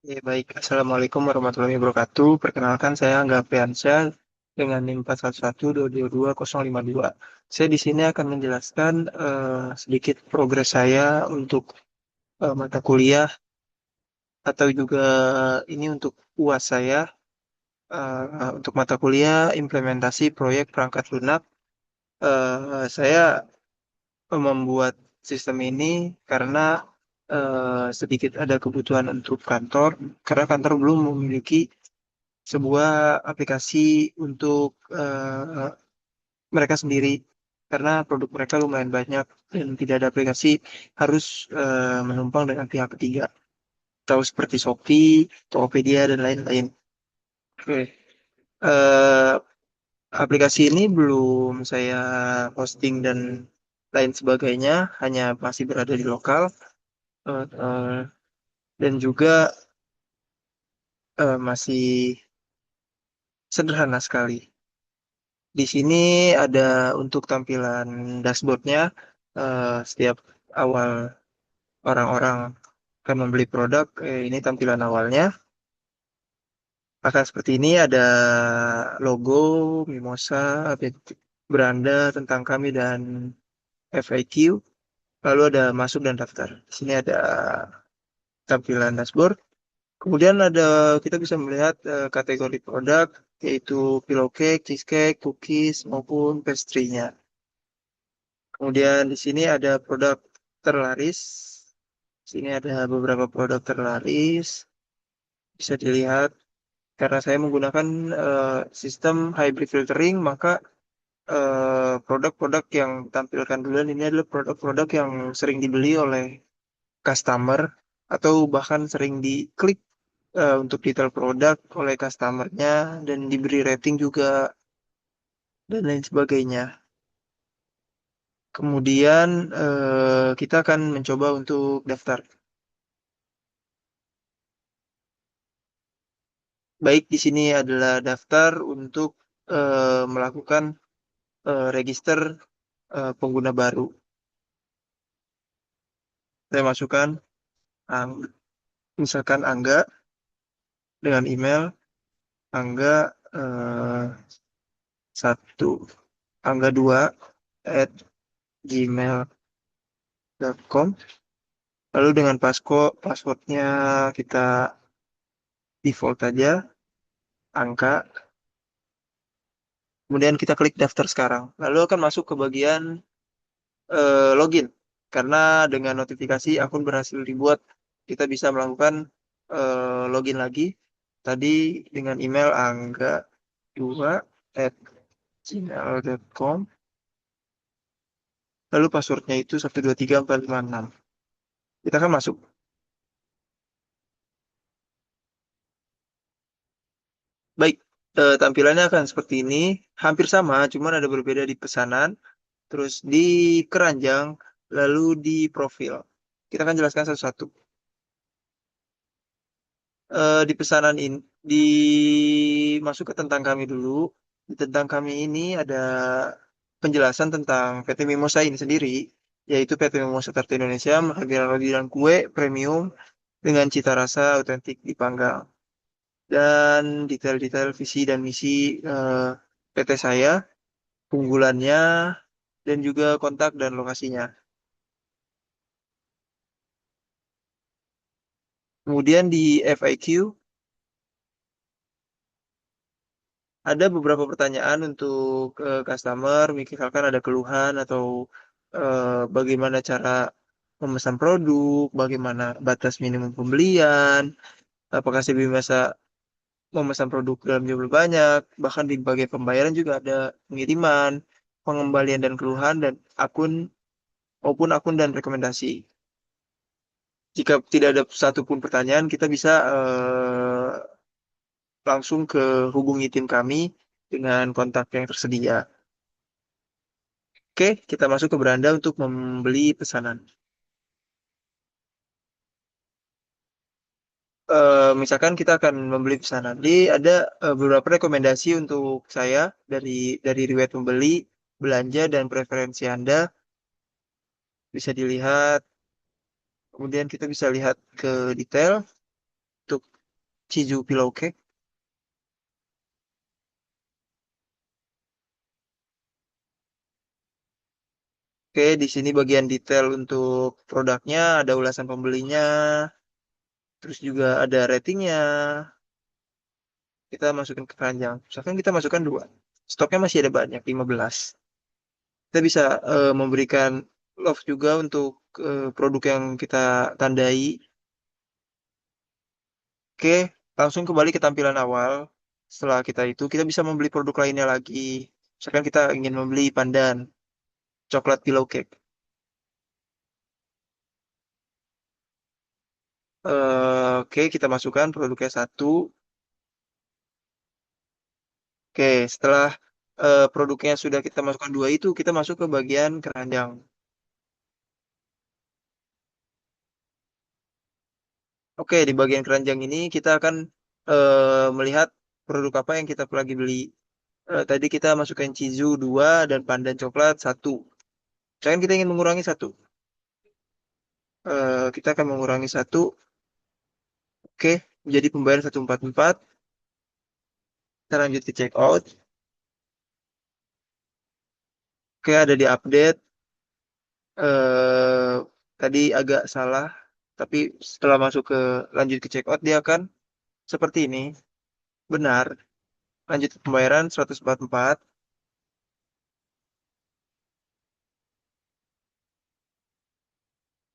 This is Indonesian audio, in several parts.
Baik. Assalamualaikum warahmatullahi wabarakatuh. Perkenalkan, saya Angga Priansyah dengan NIM 411222052. Saya di sini akan menjelaskan sedikit progres saya untuk mata kuliah atau juga ini untuk UAS saya untuk mata kuliah implementasi proyek perangkat lunak. Saya membuat sistem ini karena sedikit ada kebutuhan untuk kantor, karena kantor belum memiliki sebuah aplikasi untuk mereka sendiri, karena produk mereka lumayan banyak dan tidak ada aplikasi, harus menumpang dengan pihak ketiga atau seperti Shopee, Tokopedia dan lain-lain. Oke. Eh, Aplikasi ini belum saya hosting dan lain sebagainya, hanya masih berada di lokal. Eh, eh, dan juga masih sederhana sekali. Di sini ada untuk tampilan dashboardnya. Setiap awal orang-orang akan membeli produk, ini tampilan awalnya. Akan seperti ini, ada logo, Mimosa, beranda tentang kami dan FAQ. Lalu ada masuk dan daftar. Di sini ada tampilan dashboard. Kemudian kita bisa melihat kategori produk, yaitu pillowcake, cheesecake, cookies, maupun pastry-nya. Kemudian di sini ada produk terlaris. Di sini ada beberapa produk terlaris. Bisa dilihat karena saya menggunakan sistem hybrid filtering, maka produk-produk yang ditampilkan duluan ini adalah produk-produk yang sering dibeli oleh customer atau bahkan sering diklik untuk detail produk oleh customernya dan diberi rating juga dan lain sebagainya. Kemudian kita akan mencoba untuk daftar. Baik, di sini adalah daftar untuk melakukan register pengguna baru. Saya masukkan misalkan Angga dengan email Angga eh, 1 Angga 2 @gmail.com. Lalu dengan passwordnya kita default aja angka. Kemudian kita klik daftar sekarang. Lalu akan masuk ke bagian login. Karena dengan notifikasi akun berhasil dibuat, kita bisa melakukan login lagi. Tadi dengan email angga2 @gmail.com. Lalu passwordnya itu 123456. Kita akan masuk. Baik, tampilannya akan seperti ini. Hampir sama, cuman ada berbeda di pesanan, terus di keranjang, lalu di profil. Kita akan jelaskan satu-satu. Di pesanan ini, masuk ke tentang kami dulu. Di tentang kami ini ada penjelasan tentang PT Mimosa ini sendiri, yaitu PT Mimosa Tart Indonesia menghadirkan roti dan kue premium dengan cita rasa otentik dipanggang. Dan detail-detail visi dan misi PT saya, keunggulannya, dan juga kontak dan lokasinya. Kemudian di FAQ ada beberapa pertanyaan untuk customer, misalkan ada keluhan atau bagaimana cara memesan produk, bagaimana batas minimum pembelian, apakah saya bisa memesan produk dalam jumlah banyak, bahkan di bagian pembayaran juga ada pengiriman, pengembalian dan keluhan, dan akun maupun akun dan rekomendasi. Jika tidak ada satupun pertanyaan, kita bisa langsung ke hubungi tim kami dengan kontak yang tersedia. Oke, kita masuk ke beranda untuk membeli pesanan. Misalkan kita akan membeli pesanan. Jadi ada beberapa rekomendasi untuk saya dari riwayat membeli, belanja dan preferensi Anda bisa dilihat. Kemudian kita bisa lihat ke detail. Chizu Pillow Cake. Oke, di sini bagian detail untuk produknya, ada ulasan pembelinya, terus juga ada ratingnya. Kita masukin ke keranjang. Misalkan kita masukkan dua. Stoknya masih ada banyak, 15. Kita bisa memberikan love juga untuk produk yang kita tandai. Oke, langsung kembali ke tampilan awal. Setelah kita itu, kita bisa membeli produk lainnya lagi. Misalkan kita ingin membeli pandan, coklat pillow cake. Oke, kita masukkan produknya satu. Oke, setelah produknya sudah kita masukkan dua itu, kita masuk ke bagian keranjang. Oke, di bagian keranjang ini kita akan melihat produk apa yang kita lagi beli. Tadi kita masukkan Chizu 2 dan pandan coklat satu. Misalkan kita ingin mengurangi satu. Kita akan mengurangi satu. Oke, menjadi pembayaran 144. Kita lanjut ke check out. Oke, ada di update. eh Tadi agak salah, tapi setelah masuk ke lanjut ke check out dia akan seperti ini. Benar. Lanjut ke pembayaran 144.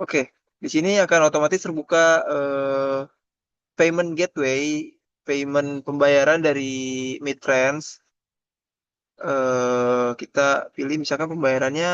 Oke, di sini akan otomatis terbuka payment gateway, payment pembayaran dari Midtrans. Kita pilih misalkan pembayarannya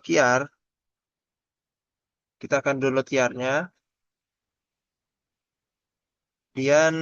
QR. Kita akan download QR-nya. Kemudian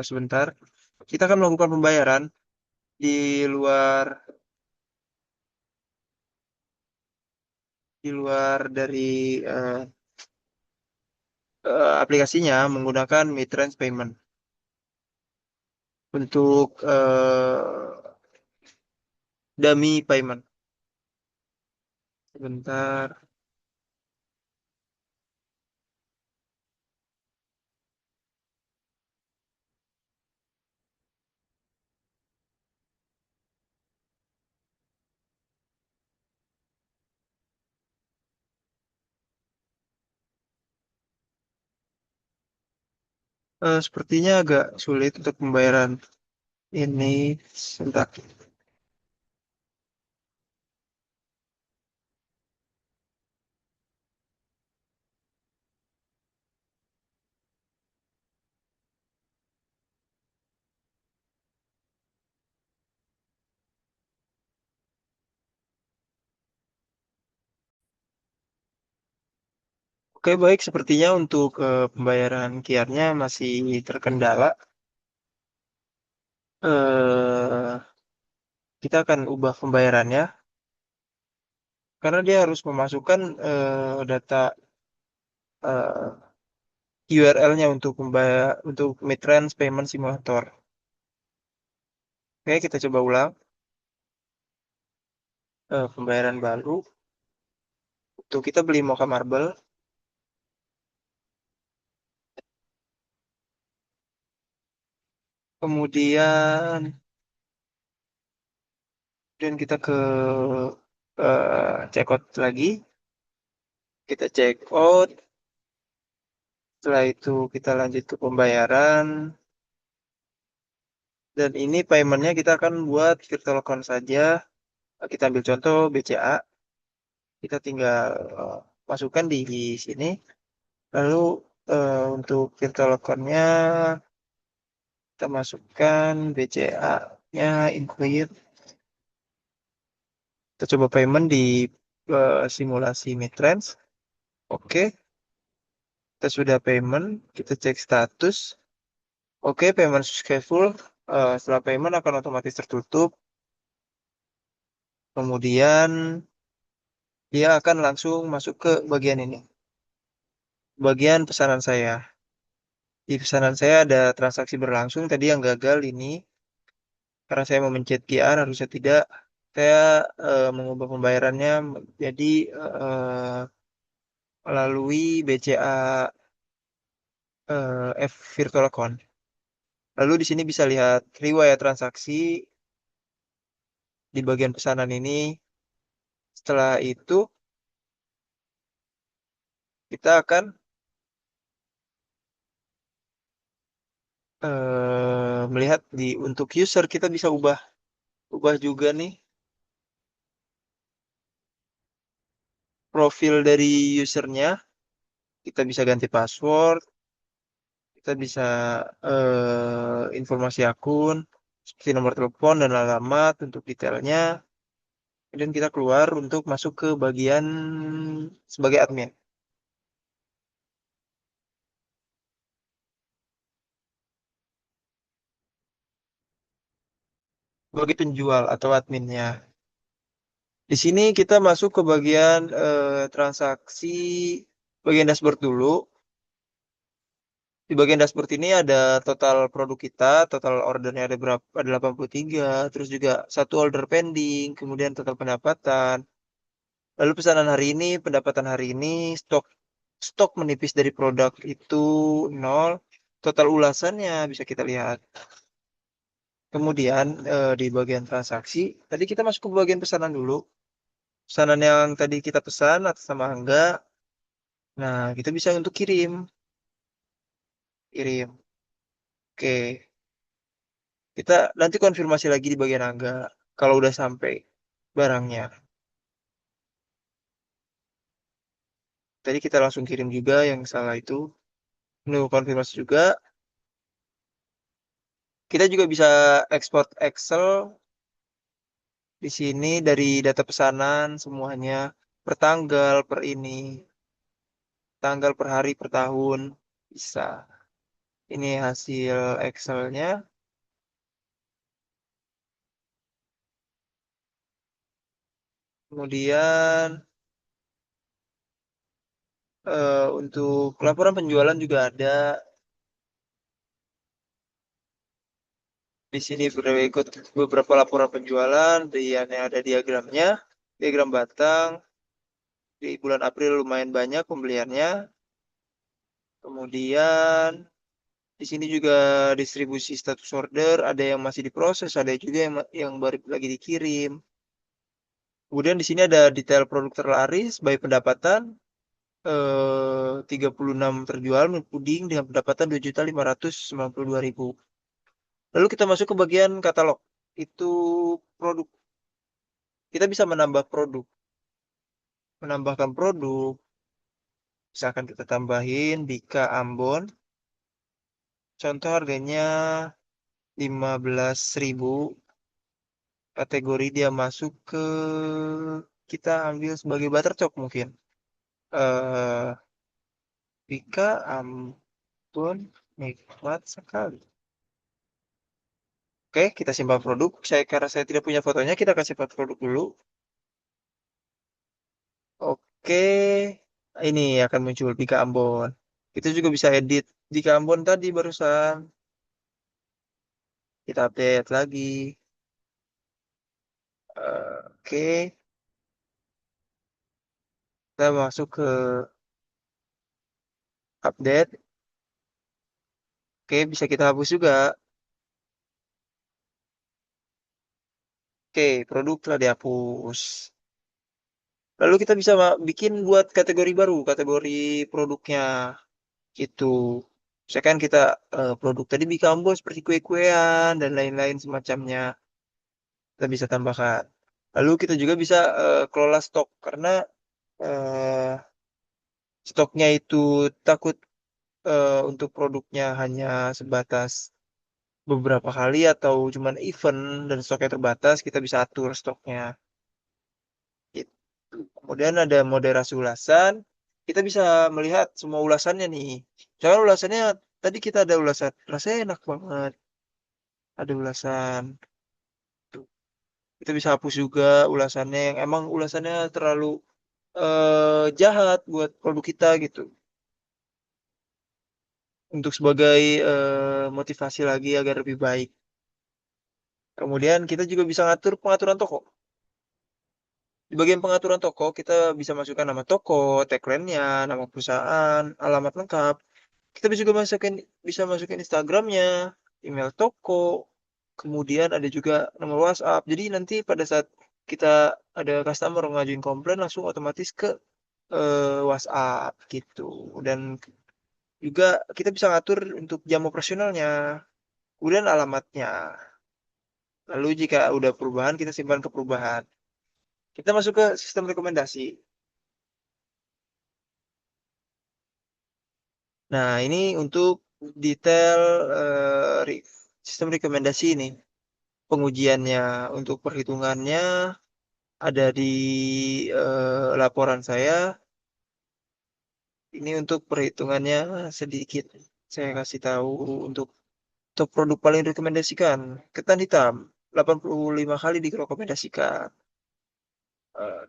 sebentar. Kita akan melakukan pembayaran di luar dari eh, aplikasinya menggunakan Midtrans Payment untuk dummy payment. Sebentar. Sepertinya agak sulit untuk pembayaran ini. Sebentar. Oke, baik. Sepertinya untuk pembayaran QR-nya masih terkendala. eh Kita akan ubah pembayarannya karena dia harus memasukkan data URL-nya untuk membayar untuk Midtrans Payment Simulator. Oke, kita coba ulang. Pembayaran baru. Untuk kita beli Mocha Marble. Kemudian, kita ke check out lagi. Kita check out. Setelah itu kita lanjut ke pembayaran. Dan ini paymentnya kita akan buat virtual account saja. Kita ambil contoh BCA. Kita tinggal masukkan di sini. Lalu untuk virtual account-nya kita masukkan BCA-nya include. Kita coba payment di simulasi Midtrans. Oke. Kita sudah payment, kita cek status. Oke, payment successful. Setelah payment akan otomatis tertutup. Kemudian dia akan langsung masuk ke bagian ini. Bagian pesanan saya. Di pesanan saya ada transaksi berlangsung. Tadi yang gagal ini karena saya memencet QR harusnya tidak. Saya mengubah pembayarannya jadi melalui BCA F Virtual Account. Lalu di sini bisa lihat riwayat transaksi di bagian pesanan ini. Setelah itu kita akan melihat di untuk user kita bisa ubah juga nih profil dari usernya. Kita bisa ganti password, kita bisa informasi akun, seperti nomor telepon dan alamat untuk detailnya. Kemudian kita keluar untuk masuk ke bagian sebagai admin, sebagai penjual atau adminnya. Di sini kita masuk ke bagian transaksi, bagian dashboard dulu. Di bagian dashboard ini ada total produk kita, total ordernya ada berapa? Ada 83, terus juga satu order pending, kemudian total pendapatan. Lalu pesanan hari ini, pendapatan hari ini, stok stok menipis dari produk itu nol. Total ulasannya bisa kita lihat. Kemudian di bagian transaksi, tadi kita masuk ke bagian pesanan dulu. Pesanan yang tadi kita pesan atas nama Angga. Nah, kita bisa untuk kirim. Kirim. Oke. Kita nanti konfirmasi lagi di bagian Angga kalau udah sampai barangnya. Tadi kita langsung kirim juga yang salah itu. Nunggu konfirmasi juga. Kita juga bisa ekspor Excel di sini dari data pesanan semuanya per tanggal, per ini, tanggal per hari, per tahun bisa. Ini hasil Excelnya. Kemudian untuk laporan penjualan juga ada. Di sini berikut beberapa laporan penjualan, yang ada diagramnya, diagram batang. Di bulan April lumayan banyak pembeliannya. Kemudian di sini juga distribusi status order, ada yang masih diproses, ada juga yang baru lagi dikirim. Kemudian di sini ada detail produk terlaris, by pendapatan 36 terjual mie puding dengan pendapatan 2.592.000. Lalu kita masuk ke bagian katalog. Itu produk. Kita bisa menambah produk. Menambahkan produk. Misalkan kita tambahin Bika Ambon. Contoh harganya 15.000. Kategori dia masuk ke kita ambil sebagai buttercup mungkin. Eh Bika Ambon nikmat sekali. Oke, kita simpan produk. Karena saya tidak punya fotonya, kita kasih simpan produk dulu. Oke, ini akan muncul Bika Ambon. Kita juga bisa edit Bika Ambon tadi barusan. Kita update lagi. Oke, kita masuk ke update. Oke, bisa kita hapus juga. Oke, produk telah dihapus. Lalu kita bisa bikin buat kategori baru, kategori produknya itu. Misalkan kita produk tadi Bika Ambon seperti kue-kuean dan lain-lain semacamnya. Kita bisa tambahkan. Lalu kita juga bisa kelola stok karena eh, stoknya itu takut untuk produknya hanya sebatas beberapa kali atau cuman event dan stoknya terbatas, kita bisa atur stoknya. Gitu. Kemudian ada moderasi ulasan. kita bisa melihat semua ulasannya nih. Jangan ulasannya tadi kita ada ulasan, rasanya enak banget. Ada ulasan. Tuh. Kita bisa hapus juga ulasannya yang emang ulasannya terlalu jahat buat produk kita gitu. Untuk sebagai motivasi lagi agar lebih baik. Kemudian kita juga bisa ngatur pengaturan toko. Di bagian pengaturan toko, kita bisa masukkan nama toko, tagline-nya, nama perusahaan, alamat lengkap. Kita bisa masukin Instagramnya, email toko, kemudian ada juga nomor WhatsApp. Jadi nanti pada saat kita ada customer ngajuin komplain langsung otomatis ke WhatsApp gitu. Dan juga kita bisa ngatur untuk jam operasionalnya, kemudian alamatnya. Lalu jika udah perubahan, kita simpan ke perubahan. Kita masuk ke sistem rekomendasi. Nah, ini untuk detail sistem rekomendasi ini. Pengujiannya untuk perhitungannya ada di laporan saya. Ini untuk perhitungannya sedikit. Saya kasih tahu untuk top produk paling rekomendasikan. Ketan hitam, 85 kali direkomendasikan. Eh,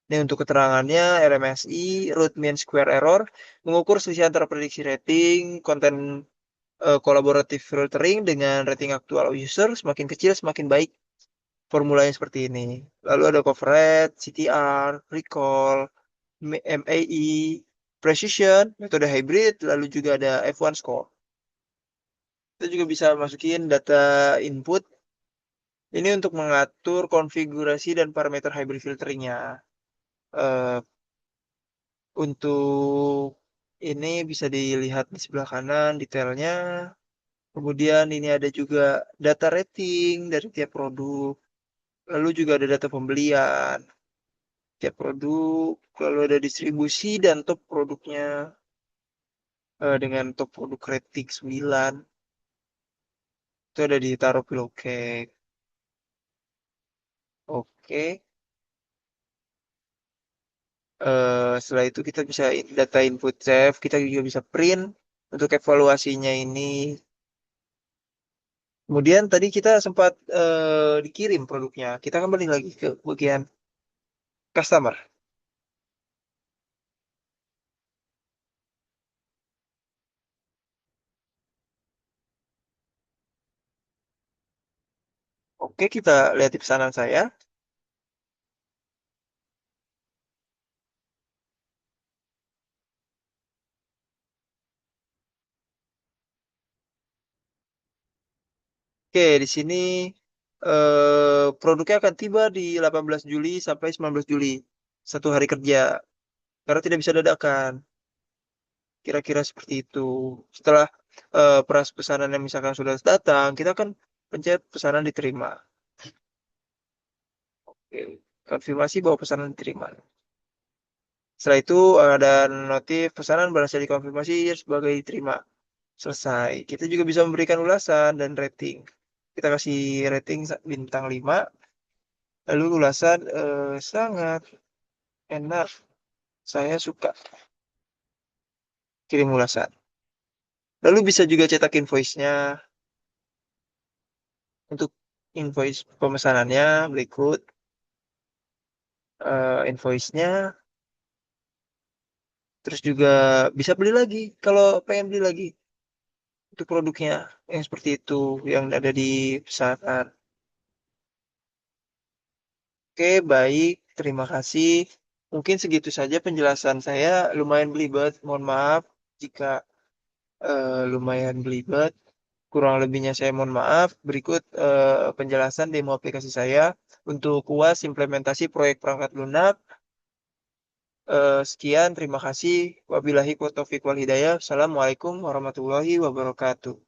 Ini untuk keterangannya, RMSI, Root Mean Square Error, mengukur selisih antara prediksi rating, konten kolaboratif filtering dengan rating aktual user, semakin kecil semakin baik. Formulanya seperti ini. Lalu ada cover rate, CTR, recall, MAE, precision, metode hybrid, lalu juga ada F1 score. Kita juga bisa masukin data input. Ini untuk mengatur konfigurasi dan parameter hybrid filteringnya. Eh, untuk ini bisa dilihat di sebelah kanan detailnya. Kemudian ini ada juga data rating dari tiap produk. Lalu juga ada data pembelian tiap produk. Lalu ada distribusi dan top produknya dengan top produk rating 9. Itu ada ditaruh pillowcase. Oke. Setelah itu kita bisa data input save. Kita juga bisa print untuk evaluasinya ini. Kemudian tadi kita sempat dikirim produknya. Kita kembali lagi ke bagian customer. Oke, kita lihat di pesanan saya. Oke, di sini produknya akan tiba di 18 Juli sampai 19 Juli. 1 hari kerja. Karena tidak bisa dadakan. Kira-kira seperti itu. Setelah peras pesanan yang misalkan sudah datang, kita akan pencet pesanan diterima. Oke, konfirmasi bahwa pesanan diterima. Setelah itu ada notif pesanan berhasil dikonfirmasi sebagai diterima. Selesai. Kita juga bisa memberikan ulasan dan rating. Kita kasih rating bintang 5. Lalu ulasan sangat enak. Saya suka kirim ulasan. Lalu bisa juga cetak invoice-nya. Untuk invoice pemesanannya berikut. Invoice-nya. Terus juga bisa beli lagi kalau pengen beli lagi untuk produknya yang seperti itu yang ada di pesanan. Oke, baik. Terima kasih. Mungkin segitu saja penjelasan saya. Lumayan belibet. Mohon maaf jika lumayan belibet. Kurang lebihnya saya mohon maaf. Berikut penjelasan demo aplikasi saya untuk UAS implementasi proyek perangkat lunak. Sekian, terima kasih. Wabillahi taufiq wal hidayah. Assalamualaikum warahmatullahi wabarakatuh.